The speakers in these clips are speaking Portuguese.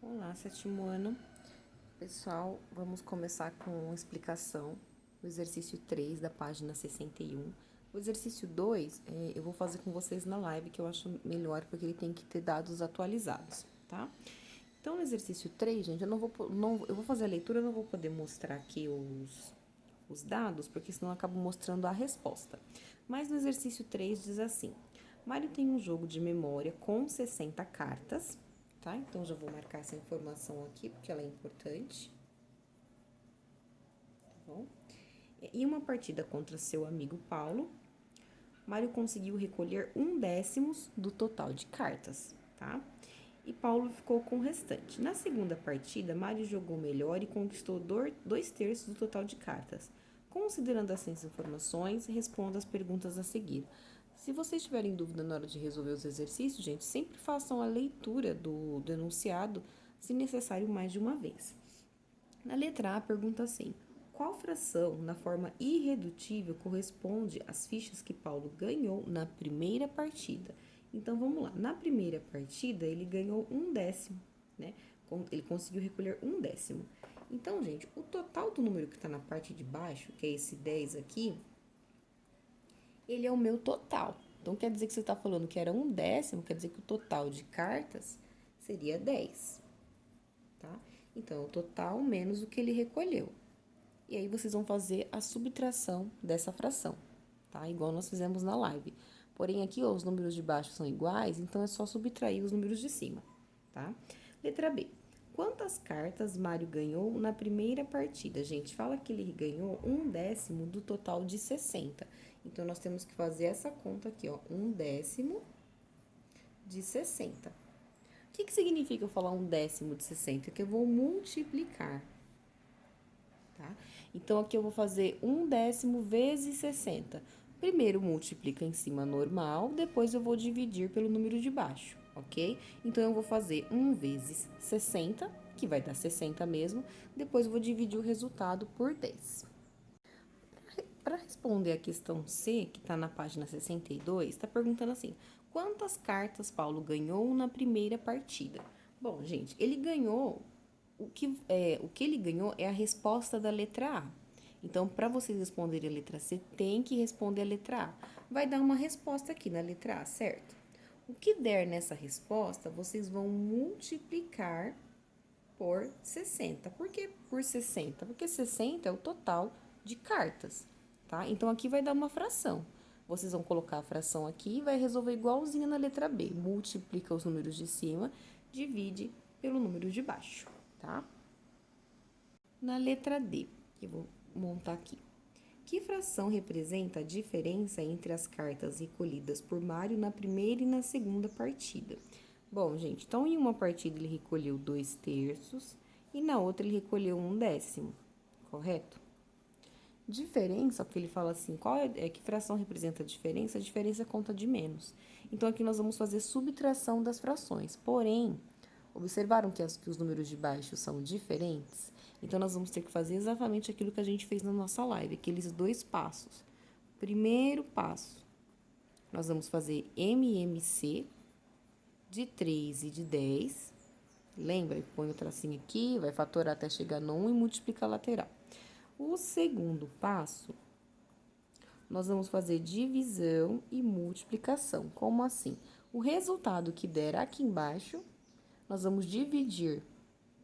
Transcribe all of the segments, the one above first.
Olá, sétimo ano. Pessoal, vamos começar com a explicação do exercício 3 da página 61. O exercício 2, eu vou fazer com vocês na live, que eu acho melhor, porque ele tem que ter dados atualizados, tá? Então, no exercício 3, gente, eu vou fazer a leitura, eu não vou poder mostrar aqui os dados, porque senão eu acabo mostrando a resposta. Mas no exercício 3 diz assim: Mário tem um jogo de memória com 60 cartas, tá? Então já vou marcar essa informação aqui, porque ela é importante. Tá bom? Em uma partida contra seu amigo Paulo, Mário conseguiu recolher 1/10 do total de cartas, tá? E Paulo ficou com o restante. Na segunda partida, Mário jogou melhor e conquistou 2/3 do total de cartas. Considerando essas informações, responda as perguntas a seguir. Se vocês tiverem dúvida na hora de resolver os exercícios, gente, sempre façam a leitura do enunciado, se necessário, mais de uma vez. Na letra A, pergunta assim: qual fração, na forma irredutível, corresponde às fichas que Paulo ganhou na primeira partida? Então, vamos lá. Na primeira partida, ele ganhou 1/10, né? Ele conseguiu recolher 1/10. Então, gente, o total do número que está na parte de baixo, que é esse 10 aqui, ele é o meu total. Então, quer dizer que você está falando que era 1/10, quer dizer que o total de cartas seria 10, tá? Então, o total menos o que ele recolheu. E aí, vocês vão fazer a subtração dessa fração, tá? Igual nós fizemos na live. Porém, aqui, ó, os números de baixo são iguais, então é só subtrair os números de cima, tá? Letra B. Quantas cartas Mário ganhou na primeira partida? Gente, fala que ele ganhou 1/10 do total de 60. Então, nós temos que fazer essa conta aqui, ó, 1/10 de 60. O que significa eu falar 1/10 de 60? Que eu vou multiplicar, tá? Então, aqui eu vou fazer 1/10 vezes 60. Primeiro multiplica em cima normal, depois eu vou dividir pelo número de baixo, ok? Então, eu vou fazer 1 vezes 60, que vai dar 60 mesmo, depois eu vou dividir o resultado por 10. Para responder a questão C, que está na página 62, está perguntando assim: quantas cartas Paulo ganhou na primeira partida? Bom, gente, ele ganhou. O que ele ganhou é a resposta da letra A. Então, para vocês responderem a letra C, tem que responder a letra A. Vai dar uma resposta aqui na letra A, certo? O que der nessa resposta, vocês vão multiplicar por 60. Por que por 60? Porque 60 é o total de cartas, tá? Então, aqui vai dar uma fração. Vocês vão colocar a fração aqui e vai resolver igualzinho na letra B. Multiplica os números de cima, divide pelo número de baixo, tá? Na letra D, que eu vou montar aqui. Que fração representa a diferença entre as cartas recolhidas por Mário na primeira e na segunda partida? Bom, gente, então em uma partida ele recolheu 2/3 e na outra ele recolheu 1/10, correto? Diferença, porque ele fala assim, que fração representa a diferença? A diferença é conta de menos. Então, aqui nós vamos fazer subtração das frações. Porém, observaram que os números de baixo são diferentes? Então, nós vamos ter que fazer exatamente aquilo que a gente fez na nossa live, aqueles 2 passos. Primeiro passo, nós vamos fazer MMC de 3 e de 10. Lembra? Põe o tracinho aqui, vai fatorar até chegar no 1 e multiplica a lateral. O segundo passo, nós vamos fazer divisão e multiplicação. Como assim? O resultado que der aqui embaixo, nós vamos dividir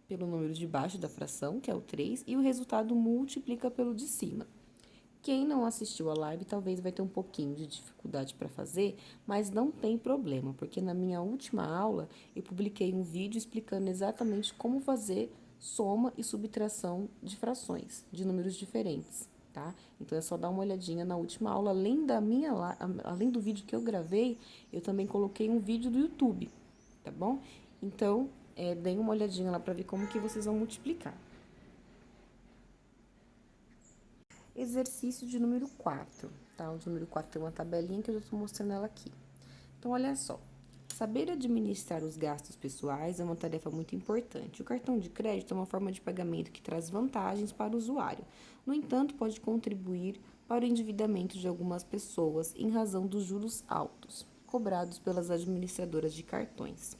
pelo número de baixo da fração, que é o 3, e o resultado multiplica pelo de cima. Quem não assistiu a live talvez vai ter um pouquinho de dificuldade para fazer, mas não tem problema, porque na minha última aula eu publiquei um vídeo explicando exatamente como fazer soma e subtração de frações, de números diferentes, tá? Então é só dar uma olhadinha na última aula, além do vídeo que eu gravei, eu também coloquei um vídeo do YouTube, tá bom? Então, deem uma olhadinha lá para ver como que vocês vão multiplicar. Exercício de número 4, tá? O de número 4 tem uma tabelinha que eu já estou mostrando ela aqui. Então, olha só. Saber administrar os gastos pessoais é uma tarefa muito importante. O cartão de crédito é uma forma de pagamento que traz vantagens para o usuário. No entanto, pode contribuir para o endividamento de algumas pessoas em razão dos juros altos cobrados pelas administradoras de cartões.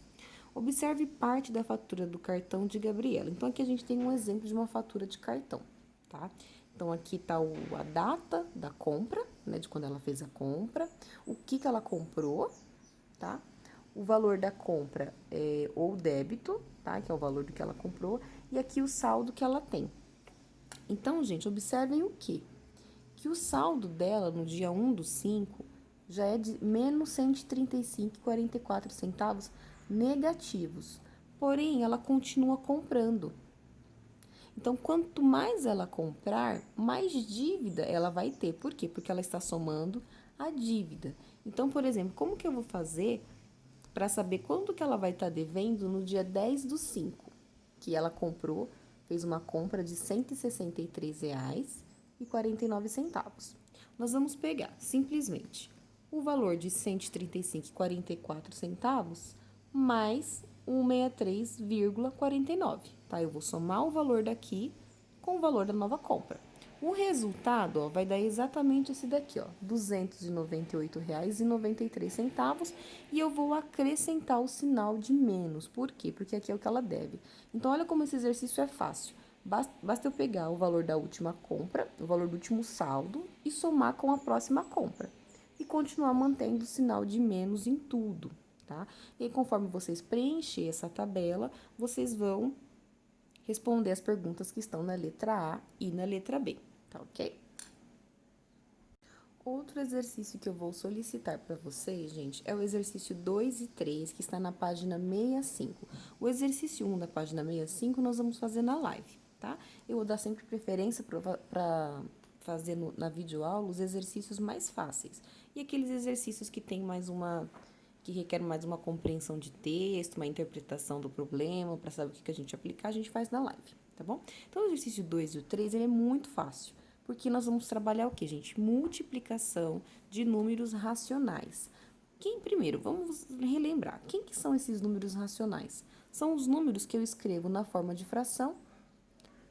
Observe parte da fatura do cartão de Gabriela. Então, aqui a gente tem um exemplo de uma fatura de cartão, tá? Então, aqui tá a data da compra, né, de quando ela fez a compra, o que ela comprou, tá? O valor da compra ou débito, tá? Que é o valor do que ela comprou, e aqui o saldo que ela tem. Então, gente, observem o quê? Que o saldo dela no dia 1/5 já é de menos 135,44 centavos negativos. Porém, ela continua comprando. Então, quanto mais ela comprar, mais dívida ela vai ter. Por quê? Porque ela está somando a dívida. Então, por exemplo, como que eu vou fazer para saber quanto que ela vai estar devendo no dia 10/5, que ela comprou, fez uma compra de R$ 163,49. Nós vamos pegar simplesmente o valor de R$ 135,44 mais 163,49, tá? Eu vou somar o valor daqui com o valor da nova compra. O resultado, ó, vai dar exatamente esse daqui, ó, R$ 298,93, e eu vou acrescentar o sinal de menos. Por quê? Porque aqui é o que ela deve. Então, olha como esse exercício é fácil. Basta eu pegar o valor da última compra, o valor do último saldo, e somar com a próxima compra. E continuar mantendo o sinal de menos em tudo, tá? E aí, conforme vocês preencher essa tabela, vocês vão responder as perguntas que estão na letra A e na letra B, tá ok? Outro exercício que eu vou solicitar para vocês, gente, é o exercício 2 e 3, que está na página 65. O exercício 1 da página 65 nós vamos fazer na live, tá? Eu vou dar sempre preferência para fazer na videoaula os exercícios mais fáceis. E aqueles exercícios que requer mais uma compreensão de texto, uma interpretação do problema, para saber o que a gente aplicar, a gente faz na live, tá bom? Então, o exercício 2 e o 3, ele é muito fácil, porque nós vamos trabalhar o quê, gente? Multiplicação de números racionais. Primeiro, vamos relembrar, quem que são esses números racionais? São os números que eu escrevo na forma de fração,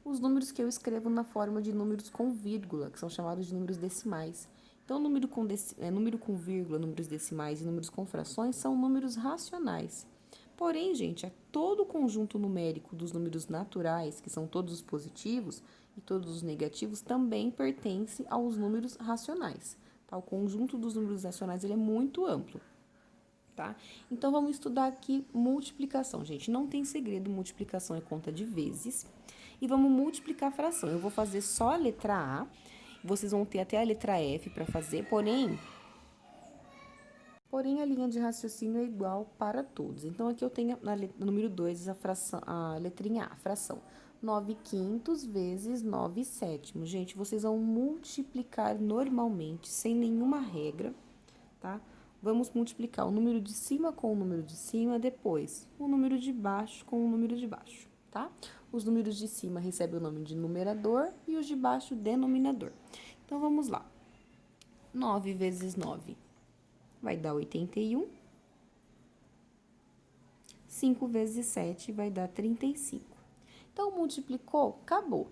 os números que eu escrevo na forma de números com vírgula, que são chamados de números decimais. Então, número com vírgula, números decimais e números com frações são números racionais. Porém, gente, todo o conjunto numérico dos números naturais, que são todos os positivos, e todos os negativos, também pertence aos números racionais. Tá? O conjunto dos números racionais ele é muito amplo. Tá? Então, vamos estudar aqui multiplicação, gente. Não tem segredo, multiplicação é conta de vezes. E vamos multiplicar a fração. Eu vou fazer só a letra A, vocês vão ter até a letra F para fazer, porém a linha de raciocínio é igual para todos. Então, aqui eu tenho no número 2 a letrinha A, a fração. 9/5 vezes 9/7. Gente, vocês vão multiplicar normalmente, sem nenhuma regra, tá? Vamos multiplicar o número de cima com o número de cima, depois o número de baixo com o número de baixo, tá? Os números de cima recebem o nome de numerador e os de baixo, denominador. Então, vamos lá. 9 vezes 9 vai dar 81. 5 vezes 7 vai dar 35. Então, multiplicou, acabou.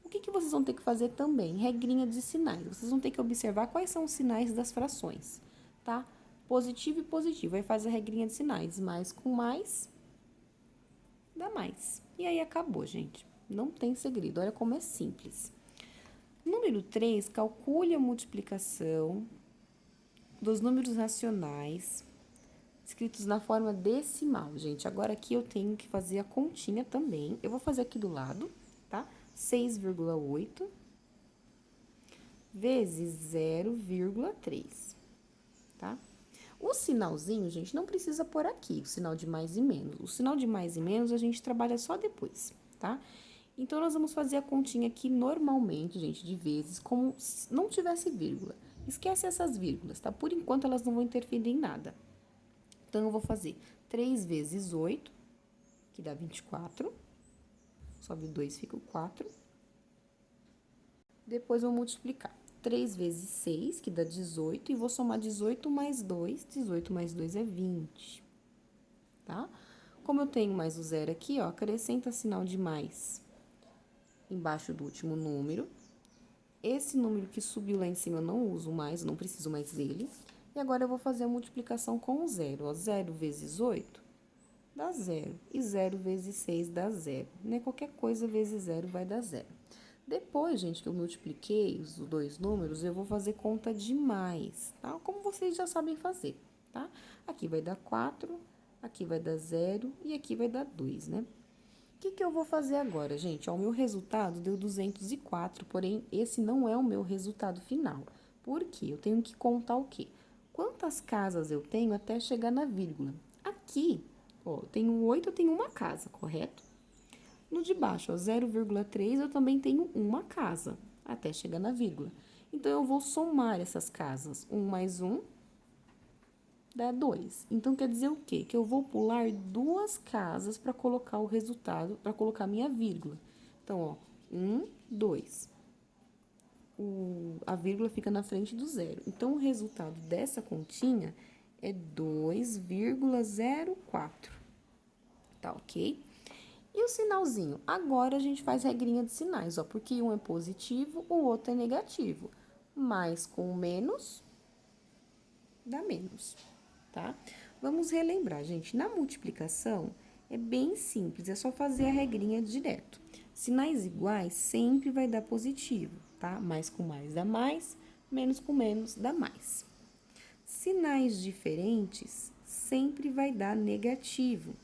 O que vocês vão ter que fazer também? Regrinha de sinais. Vocês vão ter que observar quais são os sinais das frações, tá? Positivo e positivo. Aí faz a regrinha de sinais. Mais com mais, dá mais. E aí acabou, gente. Não tem segredo. Olha como é simples. Número 3, calcule a multiplicação dos números racionais escritos na forma decimal, gente. Agora, aqui eu tenho que fazer a continha também. Eu vou fazer aqui do lado, tá? 6,8 vezes 0,3, tá? O sinalzinho, gente, não precisa pôr aqui, o sinal de mais e menos. O sinal de mais e menos a gente trabalha só depois, tá? Então, nós vamos fazer a continha aqui normalmente, gente, de vezes, como se não tivesse vírgula. Esquece essas vírgulas, tá? Por enquanto, elas não vão interferir em nada. Então, eu vou fazer 3 vezes 8, que dá 24. Sobe o 2, fica o 4. Depois, vou multiplicar. 3 vezes 6, que dá 18, e vou somar 18 mais 2. 18 mais 2 é 20, tá? Como eu tenho mais o zero aqui, ó, acrescenta sinal de mais embaixo do último número. Esse número que subiu lá em cima eu não uso mais, não preciso mais dele. E agora, eu vou fazer a multiplicação com o zero, ó. 0 vezes 8 dá zero. E 0 vezes 6 dá zero, né? Qualquer coisa vezes zero vai dar zero. Depois, gente, que eu multipliquei os dois números, eu vou fazer conta de mais, tá? Como vocês já sabem fazer, tá? Aqui vai dar 4, aqui vai dar zero e aqui vai dar 2, né? O que que eu vou fazer agora, gente? Ó, o meu resultado deu 204, porém, esse não é o meu resultado final. Por quê? Eu tenho que contar o quê? Quantas casas eu tenho até chegar na vírgula? Aqui, ó, eu tenho 8, eu tenho uma casa, correto? No de baixo, ó, 0,3, eu também tenho uma casa, até chegar na vírgula. Então, eu vou somar essas casas. 1 mais 1 dá 2. Então, quer dizer o quê? Que eu vou pular duas casas para colocar o resultado, para colocar minha vírgula. Então, ó, 1, 2. A vírgula fica na frente do zero. Então, o resultado dessa continha é 2,04. Tá ok? E o sinalzinho? Agora a gente faz regrinha de sinais, ó, porque um é positivo, o outro é negativo. Mais com menos dá menos, tá? Vamos relembrar, gente. Na multiplicação é bem simples, é só fazer a regrinha direto. Sinais iguais sempre vai dar positivo, tá? Mais com mais dá mais, menos com menos dá mais. Sinais diferentes sempre vai dar negativo.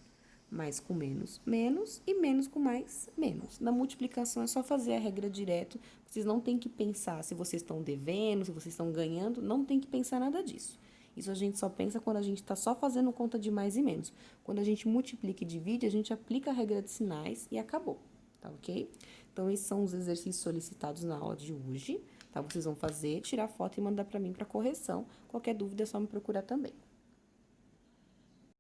Mais com menos, menos, e menos com mais, menos. Na multiplicação é só fazer a regra direto, vocês não tem que pensar se vocês estão devendo, se vocês estão ganhando, não tem que pensar nada disso. Isso a gente só pensa quando a gente está só fazendo conta de mais e menos. Quando a gente multiplica e divide, a gente aplica a regra de sinais e acabou, tá ok? Então, esses são os exercícios solicitados na aula de hoje, tá? Vocês vão fazer, tirar foto e mandar para mim para correção. Qualquer dúvida é só me procurar também.